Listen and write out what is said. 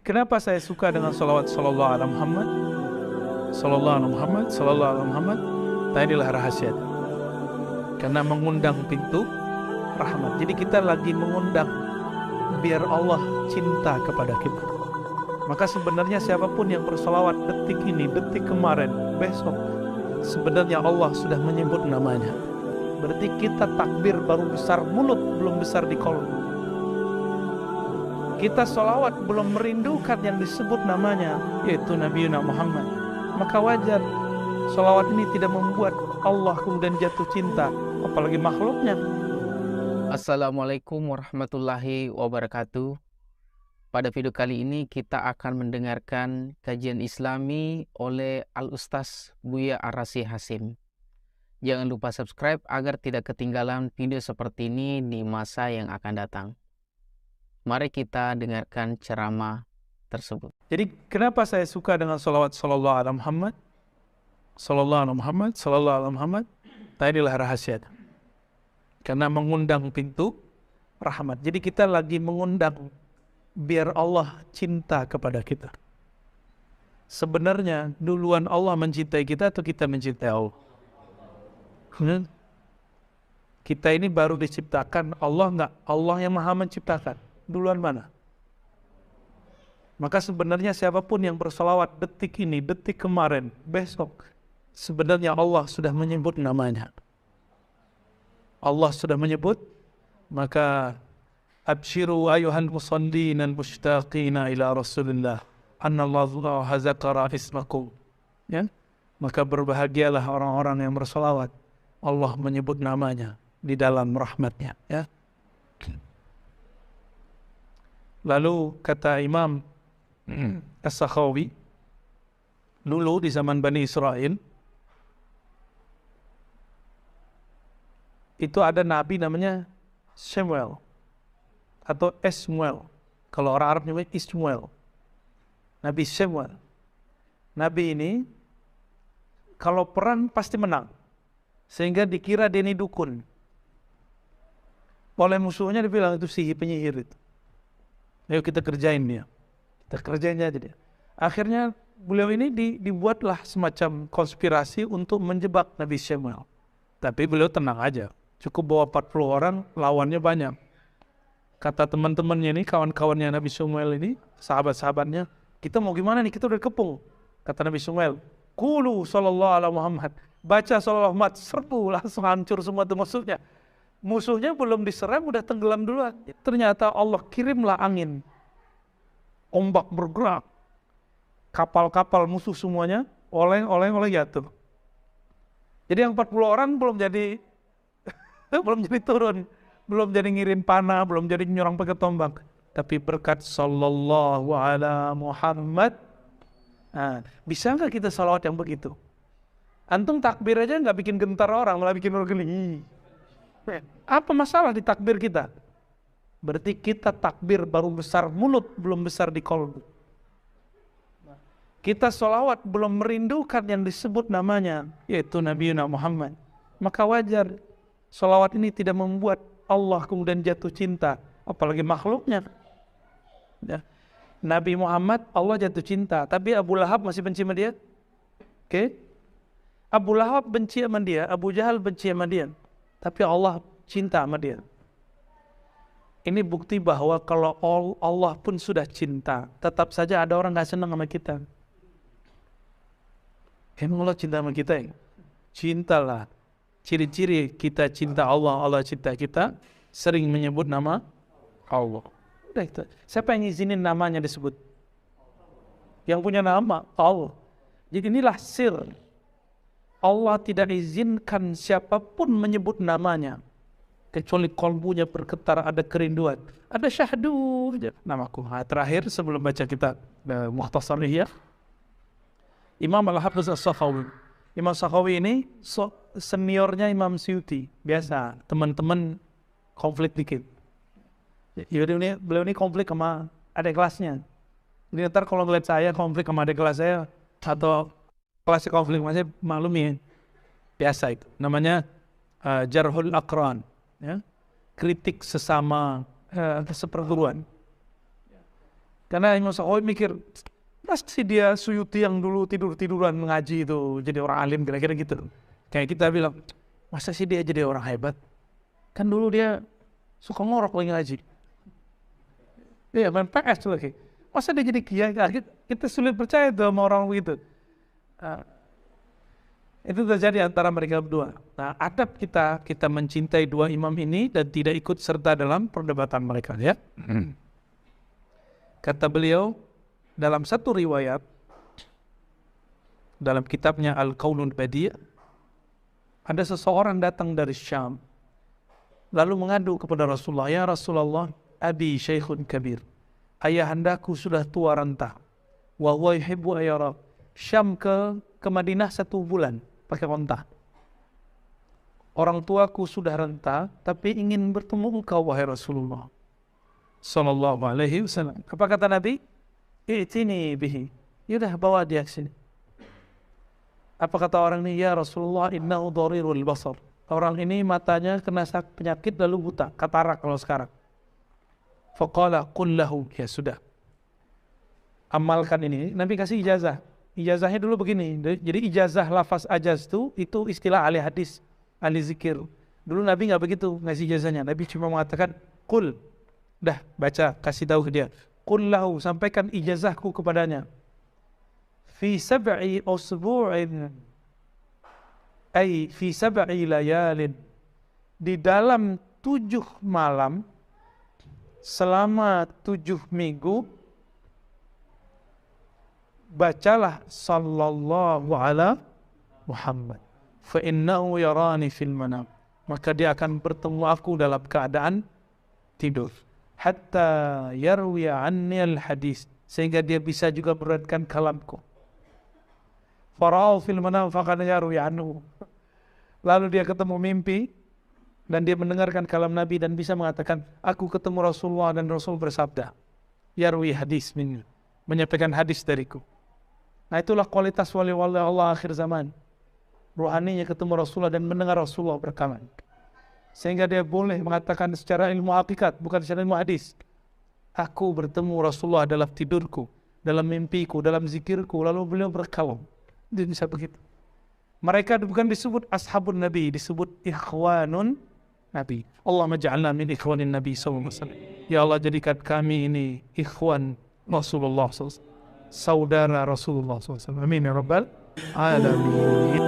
kenapa saya suka dengan salawat sallallahu alaihi Muhammad, sallallahu alaihi Muhammad, sallallahu alaihi Muhammad? Nah, inilah rahasia. Karena mengundang pintu rahmat. Jadi kita lagi mengundang biar Allah cinta kepada kita. Maka sebenarnya siapapun yang bersalawat detik ini, detik kemarin, besok, sebenarnya Allah sudah menyebut namanya. Berarti kita takbir baru besar mulut, belum besar di kolbu. Kita salawat belum merindukan yang disebut namanya, yaitu Nabi Muhammad. Maka wajar salawat ini tidak membuat Allah kemudian jatuh cinta, apalagi makhluknya. Assalamualaikum warahmatullahi wabarakatuh. Pada video kali ini kita akan mendengarkan kajian Islami oleh Al-Ustaz Buya Ar-Razi Hasim. Jangan lupa subscribe agar tidak ketinggalan video seperti ini di masa yang akan datang. Mari kita dengarkan ceramah tersebut. Jadi kenapa saya suka dengan salawat sallallahu alaihi Muhammad, sallallahu alaihi Muhammad, sallallahu alaihi Muhammad? Nah, inilah rahasianya. Karena mengundang pintu rahmat. Jadi kita lagi mengundang biar Allah cinta kepada kita. Sebenarnya duluan Allah mencintai kita atau kita mencintai Allah? Kita ini baru diciptakan, Allah enggak? Allah yang maha menciptakan. Duluan mana? Maka sebenarnya siapapun yang bersalawat detik ini, detik kemarin, besok, sebenarnya Allah sudah menyebut namanya. Allah sudah menyebut, maka abshiru ayuhan musallin al mushtaqina ila Rasulillah annallahu hazakara ismakum. Ya? Maka berbahagialah orang-orang yang bersalawat, Allah menyebut namanya di dalam rahmatnya. Ya? Lalu kata Imam As-Sakhawi, dulu di zaman Bani Israel, itu ada nabi namanya Samuel atau Esmuel. Kalau orang Arab namanya Ismuel. Nabi Samuel. Nabi ini kalau perang pasti menang. Sehingga dikira dia ini dukun. Oleh musuhnya dibilang itu sihir, penyihir itu. Ayo kita kerjain dia. Kita kerjain aja dia. Akhirnya beliau ini dibuatlah semacam konspirasi untuk menjebak Nabi Samuel. Tapi beliau tenang aja. Cukup bawa 40 orang, lawannya banyak. Kata teman-temannya ini, kawan-kawannya Nabi Samuel ini, sahabat-sahabatnya, kita mau gimana nih? Kita udah kepung. Kata Nabi Samuel, Qulu sallallahu alaihi Muhammad. Baca sallallahu Muhammad, serbu, langsung hancur semua itu musuhnya. Musuhnya belum diserang, udah tenggelam duluan. Ternyata Allah kirimlah angin. Ombak bergerak. Kapal-kapal musuh semuanya, oleng jatuh. Jadi yang 40 orang belum jadi turun. Belum jadi ngirim panah, belum jadi nyerang pakai tombak. Tapi berkat sallallahu ala Muhammad. Nah, bisa nggak kita salawat yang begitu? Antum takbir aja nggak bikin gentar orang, malah bikin orang geli. Apa masalah di takbir kita? Berarti kita takbir baru besar mulut, belum besar di kolbu. Kita salawat belum merindukan yang disebut namanya, yaitu Nabi Muhammad. Maka wajar salawat ini tidak membuat Allah kemudian jatuh cinta, apalagi makhluknya. Ya. Nabi Muhammad Allah jatuh cinta, tapi Abu Lahab masih benci sama dia. Oke? Abu Lahab benci sama dia, Abu Jahal benci sama dia. Tapi Allah cinta sama dia. Ini bukti bahwa kalau Allah pun sudah cinta, tetap saja ada orang gak senang sama kita. Emang Allah cinta sama kita ya? Cintalah. Ciri-ciri kita cinta Allah, Allah cinta kita, sering menyebut nama Allah. Udah itu. Siapa yang izinin namanya disebut? Yang punya nama Allah. Jadi inilah sir. Allah tidak izinkan siapapun menyebut namanya. Kecuali kolbunya bergetar, ada kerinduan. Ada syahdu. Namaku. Terakhir sebelum baca kitab Mukhtasar Ihya, Imam Al-Hafiz As-Sakhawi. Imam Sakhawi ini seniornya Imam Suyuti. Biasa, teman-teman konflik dikit. Jadi beliau ini konflik sama adik kelasnya. Jadi ntar kalau ngeliat saya konflik sama adik kelas saya, atau kelas konflik masih maklumi, biasa itu. Namanya Jarhul Aqran. Ya? Kritik sesama seperguruan. Karena Imam Sakhawi mikir, pasti dia Suyuti yang dulu tidur-tiduran mengaji itu jadi orang alim, kira-kira gitu. Kayak kita bilang, masa sih dia jadi orang hebat? Kan dulu dia suka ngorok lagi ngaji. Iya, main PS lagi. Masa dia jadi kiai? Kita sulit percaya tuh sama orang begitu. Itu terjadi antara mereka berdua. Nah, adab kita mencintai dua imam ini dan tidak ikut serta dalam perdebatan mereka, ya. Kata beliau dalam satu riwayat dalam kitabnya Al-Qaulul Badi', ada seseorang datang dari Syam lalu mengadu kepada Rasulullah, "Ya Rasulullah, abi syaikhun kabir." Ayahandaku sudah tua renta. Wa huwa yuhibbu ayyara. Syam ke Madinah 1 bulan pakai onta. Orang tuaku sudah renta, tapi ingin bertemu engkau wahai Rasulullah sallallahu alaihi wasallam. Apa kata Nabi? I'tini bihi. Yaudah, bawa dia ke sini. Apa kata orang ini? Ya Rasulullah, innahu dharirul basar. Orang ini matanya kena penyakit lalu buta, katarak kalau sekarang. Faqala qul lahu, ya sudah, amalkan ini. Nabi kasih ijazah. Ijazahnya dulu begini. Jadi ijazah lafaz ajaz itu istilah ahli hadis, ahli zikir. Dulu Nabi nggak begitu ngasih ijazahnya. Nabi cuma mengatakan qul, dah baca, kasih tahu ke dia. Qul lahu, sampaikan ijazahku kepadanya. Fi sab'i usbu'in, ay fi sab'i layalin, di dalam 7 malam, selama 7 minggu, bacalah sallallahu ala Muhammad, fa innahu yarani fil manam, maka dia akan bertemu aku dalam keadaan tidur, hatta yarwi anni al hadis, sehingga dia bisa juga meriwayatkan kalamku. Fara'u fil manam faqad yarwi anhu, lalu dia ketemu mimpi dan dia mendengarkan kalam Nabi dan bisa mengatakan, aku ketemu Rasulullah dan Rasul bersabda, yarwi hadis minni, menyampaikan hadis dariku. Nah, itulah kualitas wali-wali Allah akhir zaman. Ruhaninya ketemu Rasulullah dan mendengar Rasulullah berkalam, sehingga dia boleh mengatakan secara ilmu hakikat, bukan secara ilmu hadis. Aku bertemu Rasulullah dalam tidurku, dalam mimpiku, dalam zikirku, lalu beliau berkalam. Dia bisa begitu. Mereka bukan disebut ashabun Nabi, disebut ikhwanun Nabi. Allahumma ja'alna min ikhwanin Nabi SAW. Ya Allah, jadikan kami ini ikhwan Rasulullah SAW, saudara Rasulullah SAW. Amin ya Rabbal Alamin.